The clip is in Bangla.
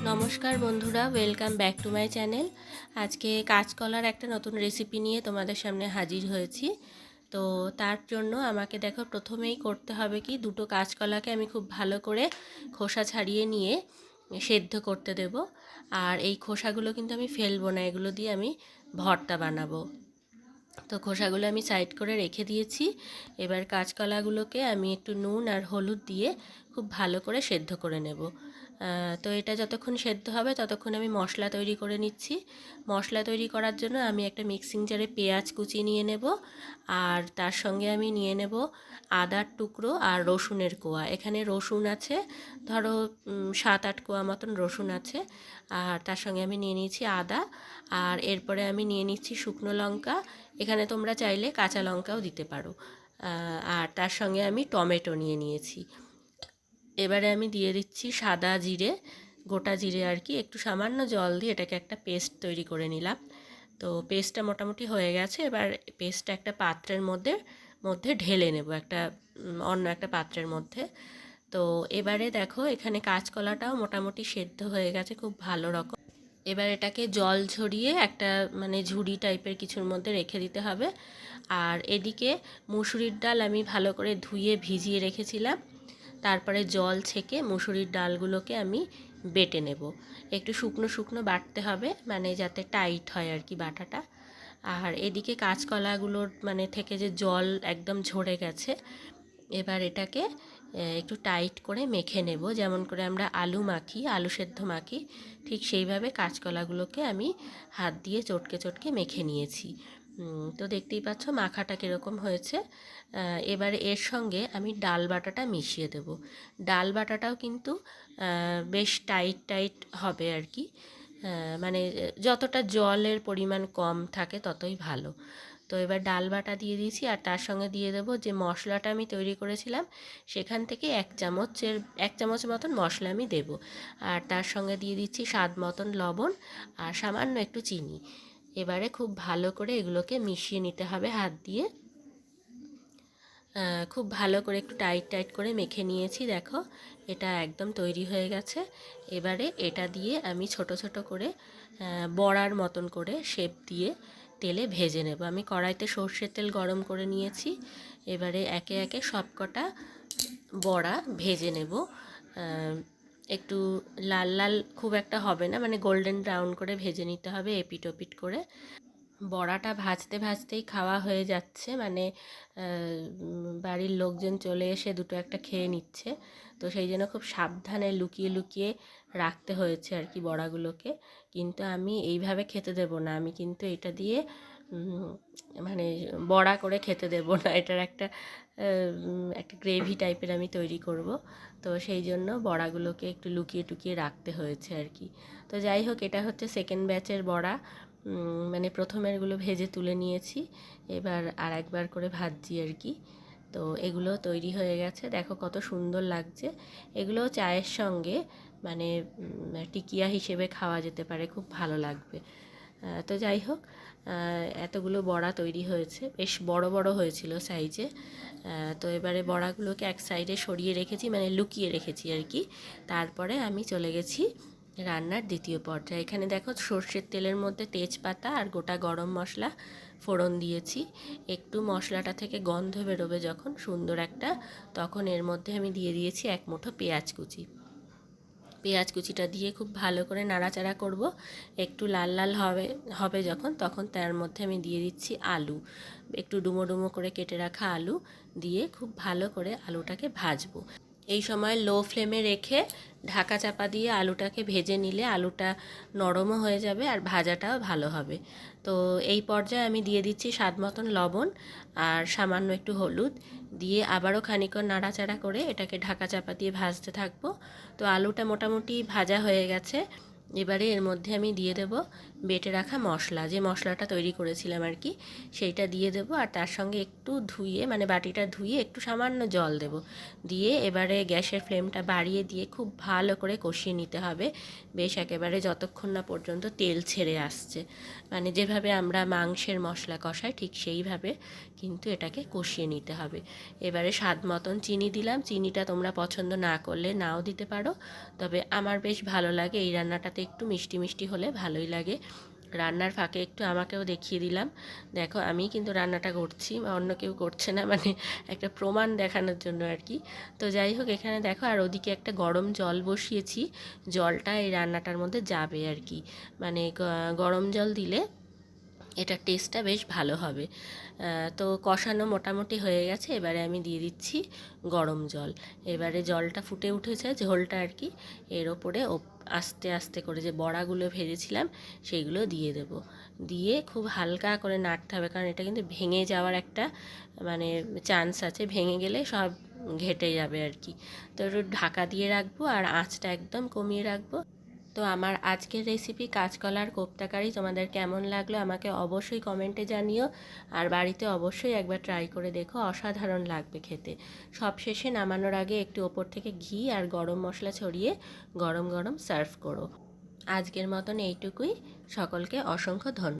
নমস্কার বন্ধুরা, welcome back to my channel. আজকে কাঁচকলার একটা নতুন রেসিপি নিয়ে তোমাদের সামনে হাজির হয়েছি। তো তার জন্য আমাকে দেখো প্রথমেই করতে হবে কি, দুটো কাঁচকলাকে আমি খুব ভালো করে খোসা ছাড়িয়ে নিয়ে সেদ্ধ করতে দেব। আর এই খোসাগুলো কিন্তু আমি ফেলবো না, এগুলো দিয়ে আমি ভর্তা বানাবো। তো খোসাগুলো আমি সাইড করে রেখে দিয়েছি। এবার কাঁচকলাগুলোকে আমি একটু নুন আর হলুদ দিয়ে খুব ভালো করে সেদ্ধ করে নেব। তো এটা যতক্ষণ সেদ্ধ হবে ততক্ষণ আমি মশলা তৈরি করে নিচ্ছি। মশলা তৈরি করার জন্য আমি একটা মিক্সিং জারে পেঁয়াজ কুচি নিয়ে নেব, আর তার সঙ্গে আমি নিয়ে নেব আদার টুকরো আর রসুনের কোয়া। এখানে রসুন আছে ধরো 7-8 কোয়া মতন রসুন আছে। আর তার সঙ্গে আমি নিয়ে নিয়েছি আদা, আর এরপরে আমি নিয়ে নিচ্ছি শুকনো লঙ্কা। এখানে তোমরা চাইলে কাঁচা লঙ্কাও দিতে পারো। আর তার সঙ্গে আমি টমেটো নিয়ে নিয়েছি। এবারে আমি দিয়ে দিচ্ছি সাদা জিরে, গোটা জিরে আর কি, একটু সামান্য জল দিয়ে এটাকে একটা পেস্ট তৈরি করে নিলাম। তো পেস্টটা মোটামুটি হয়ে গেছে। এবার পেস্টটা একটা পাত্রের মধ্যে মধ্যে ঢেলে নেব, একটা অন্য একটা পাত্রের মধ্যে। তো এবারে দেখো এখানে কাঁচকলাটাও মোটামুটি সেদ্ধ হয়ে গেছে খুব ভালো রকম। এবার এটাকে জল ঝরিয়ে একটা ঝুড়ি টাইপের কিছুর মধ্যে রেখে দিতে হবে। আর এদিকে মুসুরির ডাল আমি ভালো করে ধুয়ে ভিজিয়ে রেখেছিলাম। তারপরে জল ছেঁকে মুসুরির ডালগুলোকে আমি বেটে নেব। একটু শুকনো শুকনো বাটতে হবে, যাতে টাইট হয় আর কি বাটাটা। আর এদিকে কাঁচকলাগুলোর থেকে যে জল একদম ঝরে গেছে। এবার এটাকে একটু টাইট করে মেখে নেব, যেমন করে আমরা আলু মাখি, আলু সেদ্ধ মাখি, ঠিক সেইভাবে কাঁচকলাগুলোকে আমি হাত দিয়ে চটকে চটকে মেখে নিয়েছি। তো দেখতেই পাচ্ছ মাখাটা কীরকম হয়েছে। এবারে এর সঙ্গে আমি ডাল বাটাটা মিশিয়ে দেব। ডাল বাটাটাও কিন্তু বেশ টাইট টাইট হবে আর কি। যতটা জলের পরিমাণ কম থাকে ততই ভালো। তো এবার ডাল বাটা দিয়ে দিয়েছি, আর তার সঙ্গে দিয়ে দেবো যে মশলাটা আমি তৈরি করেছিলাম, সেখান থেকে 1 চামচ মতন মশলা আমি দেব। আর তার সঙ্গে দিয়ে দিচ্ছি স্বাদ মতন লবণ আর সামান্য একটু চিনি। এবারে খুব ভালো করে এগুলোকে মিশিয়ে নিতে হবে হাত দিয়ে। খুব ভালো করে একটু টাইট টাইট করে মেখে নিয়েছি, দেখো এটা একদম তৈরি হয়ে গেছে। এবারে এটা দিয়ে আমি ছোট ছোট করে বড়ার মতন করে শেপ দিয়ে তেলে ভেজে নেব। আমি কড়াইতে সর্ষের তেল গরম করে নিয়েছি। এবারে একে একে সবকটা বড়া ভেজে নেব। একটু লাল লাল খুব একটা হবে না, গোল্ডেন ব্রাউন করে ভেজে নিতে হবে এপিট ওপিট করে। বড়াটা ভাজতে ভাজতেই খাওয়া হয়ে যাচ্ছে, বাড়ির লোকজন চলে এসে দুটো একটা খেয়ে নিচ্ছে। তো সেই জন্য খুব সাবধানে লুকিয়ে লুকিয়ে রাখতে হয়েছে আর কি বড়াগুলোকে। কিন্তু আমি এইভাবে খেতে দেব না, আমি কিন্তু এটা দিয়ে বড়া করে খেতে দেব না। এটার একটা একটা গ্রেভি টাইপের আমি তৈরি করব। তো সেই জন্য বড়াগুলোকে একটু লুকিয়ে টুকিয়ে রাখতে হয়েছে আর কি। তো যাই হোক, এটা হচ্ছে সেকেন্ড ব্যাচের বড়া। প্রথমেরগুলো ভেজে তুলে নিয়েছি, এবার আর একবার করে ভাজছি আর কি। তো এগুলো তৈরি হয়ে গেছে, দেখো কত সুন্দর লাগছে। এগুলো চায়ের সঙ্গে টিকিয়া হিসেবে খাওয়া যেতে পারে, খুব ভালো লাগবে। তো যাই হোক, এতগুলো বড়া তৈরি হয়েছে, বেশ বড় বড় হয়েছিল সাইজে। তো এবারে বড়াগুলোকে এক সাইডে সরিয়ে রেখেছি, লুকিয়ে রেখেছি আর কি। তারপরে আমি চলে গেছি রান্নার দ্বিতীয় পর্যায়ে। এখানে দেখো সর্ষের তেলের মধ্যে তেজপাতা আর গোটা গরম মশলা ফোড়ন দিয়েছি। একটু মশলাটা থেকে গন্ধ বেরোবে যখন সুন্দর একটা, তখন এর মধ্যে আমি দিয়ে দিয়েছি 1 মুঠো পেঁয়াজ কুচি। পেঁয়াজ কুচিটা দিয়ে খুব ভালো করে নাড়াচাড়া করব। একটু লাল লাল হবে যখন, তখন তার মধ্যে আমি দিয়ে দিচ্ছি আলু। একটু ডুমো ডুমো করে কেটে রাখা আলু দিয়ে খুব ভালো করে আলুটাকে ভাজবো। এই সময় লো ফ্লেমে রেখে ঢাকা চাপা দিয়ে আলুটাকে ভেজে নিলে আলুটা নরমও হয়ে যাবে আর ভাজাটাও ভালো হবে। তো এই পর্যায়ে আমি দিয়ে দিচ্ছি স্বাদ মতন লবণ আর সামান্য একটু হলুদ দিয়ে আবারও খানিকক্ষণ নাড়াচাড়া করে এটাকে ঢাকা চাপা দিয়ে ভাজতে থাকবো। তো আলুটা মোটামুটি ভাজা হয়ে গেছে। এবারে এর মধ্যে আমি দিয়ে দেব বেটে রাখা মশলা, যে মশলাটা তৈরি করেছিলাম আর কি, সেইটা দিয়ে দেব। আর তার সঙ্গে একটু ধুয়ে, মানে বাটিটা ধুয়ে একটু সামান্য জল দেব। দিয়ে এবারে গ্যাসের ফ্লেমটা বাড়িয়ে দিয়ে খুব ভালো করে কষিয়ে নিতে হবে, বেশ একেবারে যতক্ষণ না পর্যন্ত তেল ছেড়ে আসছে। মানে যেভাবে আমরা মাংসের মশলা কষাই ঠিক সেইভাবে কিন্তু এটাকে কষিয়ে নিতে হবে। এবারে স্বাদ মতন চিনি দিলাম। চিনিটা তোমরা পছন্দ না করলে নাও দিতে পারো, তবে আমার বেশ ভালো লাগে। এই রান্নাটাতে একটু মিষ্টি মিষ্টি হলে ভালোই লাগে। রান্নার ফাঁকে একটু আমাকেও দেখিয়ে দিলাম, দেখো আমি কিন্তু রান্নাটা করছি, অন্য কেউ করছে না, মানে একটা প্রমাণ দেখানোর জন্য আর কি। তো যাই হোক, এখানে দেখো, আর ওদিকে একটা গরম জল বসিয়েছি, জলটা এই রান্নাটার মধ্যে যাবে আর কি। মানে গরম জল দিলে এটার টেস্টটা বেশ ভালো হবে। তো কষানো মোটামুটি হয়ে গেছে, এবারে আমি দিয়ে দিচ্ছি গরম জল। এবারে জলটা ফুটে উঠেছে, ঝোলটা আর কি, এর ওপরে আস্তে আস্তে করে যে বড়াগুলো ভেজেছিলাম সেইগুলো দিয়ে দেব। দিয়ে খুব হালকা করে নাড়তে হবে, কারণ এটা কিন্তু ভেঙে যাওয়ার একটা মানে চান্স আছে, ভেঙে গেলে সব ঘেটে যাবে আর কি। তো একটু ঢাকা দিয়ে রাখবো আর আঁচটা একদম কমিয়ে রাখবো। তো আমার আজকের রেসিপি কাঁচকলার কোপ্তা কারি তোমাদের কেমন লাগলো আমাকে অবশ্যই কমেন্টে জানিও। আর বাড়িতে অবশ্যই একবার ট্রাই করে দেখো, অসাধারণ লাগবে খেতে। সব শেষে নামানোর আগে একটু ওপর থেকে ঘি আর গরম মশলা ছড়িয়ে গরম গরম সার্ভ করো। আজকের মতন এইটুকুই। সকলকে অসংখ্য ধন্যবাদ।